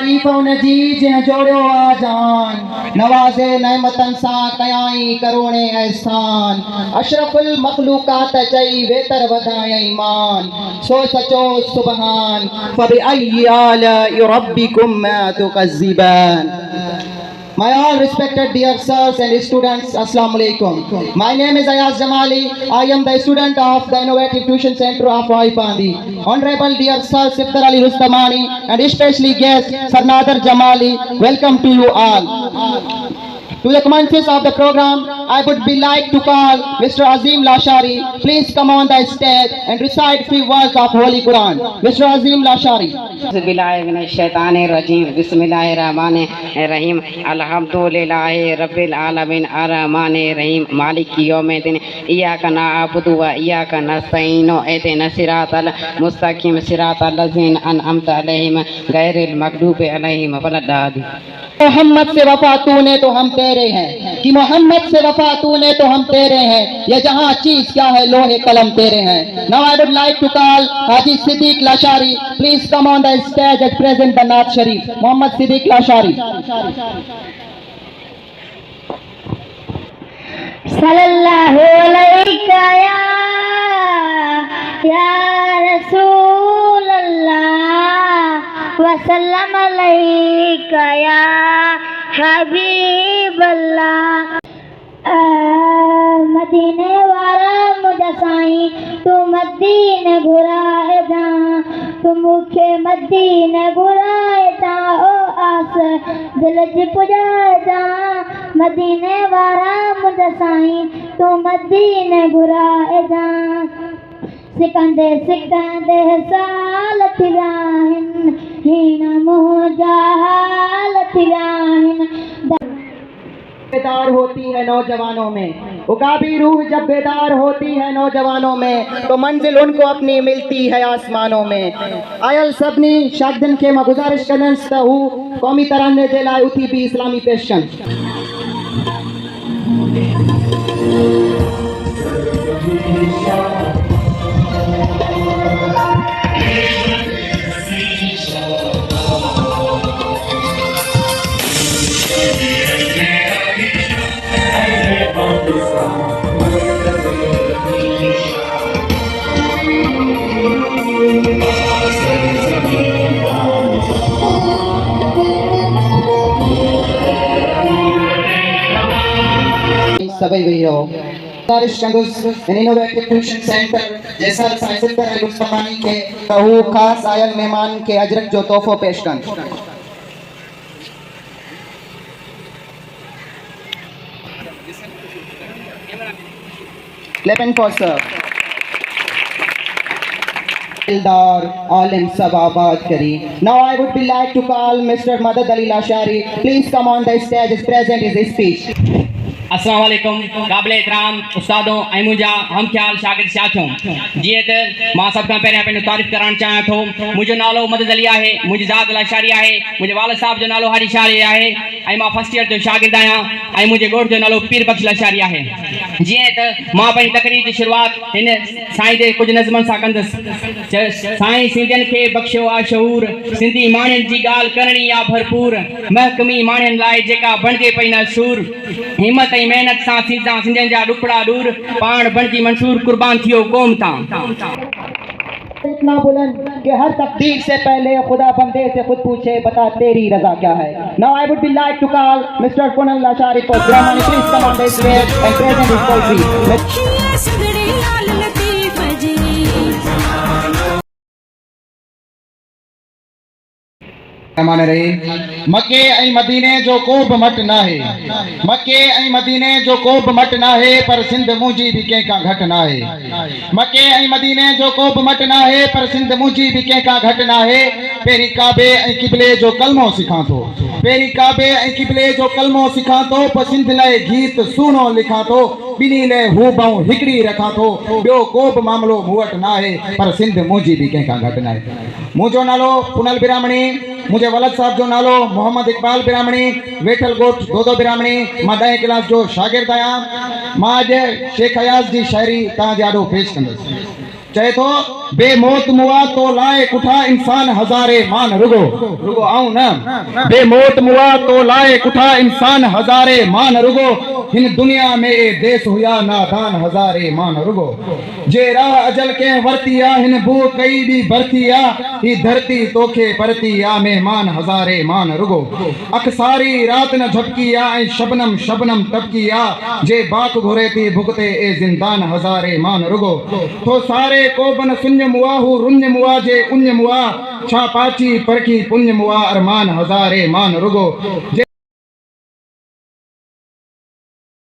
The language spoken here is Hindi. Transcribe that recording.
तारीफ उनजी जंहिं जोड़ियो आ जान, नवाज़े नेमतन सां कयाई करोड़े एहसान, अशरफुल मखलूकात चई वेतर वधाई ईमान, सो सचो सुबहान फबिअय्यि आलाइ रब्बिकुम तुकज़्ज़िबान। My all respected dear sirs and students, Assalamu alaikum. My name is Ayaz Jamali. I am the student of the Innovative Tuition Center of Waipandi. Honorable dear Sir Sifdar Ali Rustamani and especially guest Sir Nader Jamali, welcome to you all. To the commencement of the program, I would be like to call Mr. Azim Lashari. Please come on the stage and recite few words of Holy Quran. Mr. Azim Lashari. बिस्मिल्लाहिर्रहमानिर्रहीम अल्हम्दुलिल्लाहि रब्बिल आलमीन अर्रहमानिर्रहीम मालिकी यौमिद्दीन इय्याका नअबुदु व इय्याका नस्तईन इहदिना सिरातल मुस्तकीम सिरातल लज़ीना अनअमता अलैहिम गैरिल मग़दूबि अलैहिम वलद्दालिन। मोहम्मद से वफा तूने तो हम तेरे हैं, कि मोहम्मद से वफा तूने तो हम तेरे हैं, ये जहां चीज क्या है लोहे कलम तेरे हैं। Now I would like to call Haji Siddiq Lashari. Please come on the stage and present the Naat Sharif. Muhammad Siddiq Lashari. सल्लल्लाहु अलैका या रसूल अल्लाह वसल्लम अलैका या हबीब अल्लाह। मदीने वाला मुझे साईं तू मदीने घुराए जा, तू मुखे मदीने घुराए जा, ओ आस दिल च पुजाए जा। मदीने वाला मुझे साईं तू मदीने घुराए जा। सिकंदे सिकंदे साल थिराहिन हिन मुजाल थिराहिन। बेदार होती है नौजवानों में, उकाबी रूह जब बेदार होती है नौजवानों में, तो मंजिल उनको अपनी मिलती है आसमानों में। आयल सबनी शागिर्दन के मां गुजारिश करन त हू कौमी तराने जे लाइ उथी भी इस्लामी पेश कन। सभी वही हो इनोवेटिव ट्यूशन सेंटर जैसा साइंसदान अली रुस्तमानी के कहू खास आयल मेहमान के अजरक जो तोहफो पेश कन। लेवन फॉर सर दिलदार आलिम सब आबाद करी। Now I would be like to call Mr. Madad Ali Lashari. Please come on the stage as present his speech. अस्सलाम वालेकुम काबिले इतराम उस्तादों ऐं मुंहिंजा हम ख्याल शागिर्द साथियों, जीअं त मां सभ खां पहिरियां पंहिंजो तारीफ़ करणु चाहियां थो। मुंहिंजो नालो मदद अली आहे, मुंहिंजी ज़ात लाशारी आहे, मुंहिंजे वालिद साहब जो नालो हारी शारी आहे ऐं मां फर्स्ट ईयर जो शागिर्द आहियां ऐं मुंहिंजे ॻोठ जो नालो पीर बख्श लाशारी आहे। जीअं त मां पंहिंजी तकरीर जी शुरूआत हिन साईं जे कुझु नज़मनि सां कंदुसि। साईं सिंधियुनि खे बख़्शियो आहे शहूर, सिंधी माण्हुनि जी ॻाल्हि करणी आहे भरपूर, महकमी माण्हुनि लाइ जेका बणिजे पई न सूर, हिम्मत ऐं मेहनत सां सीधा सिंधियुनि जा ॾुकड़ा दूर, पाण बणिजी मंसूर कुर्बान थियो क़ौम तां। इतना बुलंद कि हर तकदीर से पहले खुदा बंदे से खुद पूछे बता तेरी रजा क्या है। Now I would be like to call Mr. Punal Lashari for Brahmani. Please come on the stage and present his poetry. मके ऐं मदीने जो को बि मट नाहे, मके ऐं मदीने जो को बि मट नाहे, पर सिंध मुंहिंजी बि कंहिं खां घटि नाहे। मके ऐं मदीने जो को बि मट नाहे, पर सिंध मुंहिंजी बि कंहिं खां घटि नाहे। पहिरीं काबे ऐं किबले जो कलमो सिखां थो, पहिरीं काबे ऐं किबले जो कलमो सिखां थो, पोइ सिंध लाइ गीत सुहिणो लिखां थो, ॿिन्ही लाइ हू ॿऊं हिकिड़ी रखां थो। ॿियो को बि मामिलो मूं वटि नाहे, पर सिंध मुंहिंजी बि कंहिं खां घटि नाहे। मुंहिंजो नालो पुनल बिरामणी, मुझे वलद साहब जो नालो मोहम्मद इकबाल बिरामणी, वेठल गोठ दोदो बिरामणी। मां 10 क्लास जो शागिर्द आहियां। मां अॼु शेख अयाज़ जी शायरी तव्हांजे आॾो पेश कंदुसि। चए थो बेमौत मुआ तो लाए कुठा इंसान हजारे मान रुगो आऊं ना बेमौत मुआ तो लाए कुठा इंसान हजारे मान रुगो हिन दुनिया में ए देश हुया नादान हजारे मान रुगो जे राह अजल के वर्तिया हिन बू कई भी भरतिया ही धरती तोखे परतिया मेहमान हजारे मान रुगो अख सारी रात न झपकिया ऐं शबनम शबनम टपकिया जे बाक घुरे थी भुगते ए जिंदान हजारे मान रुगो तो सारे कोबन सुन्य मुआ हु रुन्य मुआ जे उन्य मुआ छा पाची परखी पुण्य मुआ अरमान हजारे मान रुगो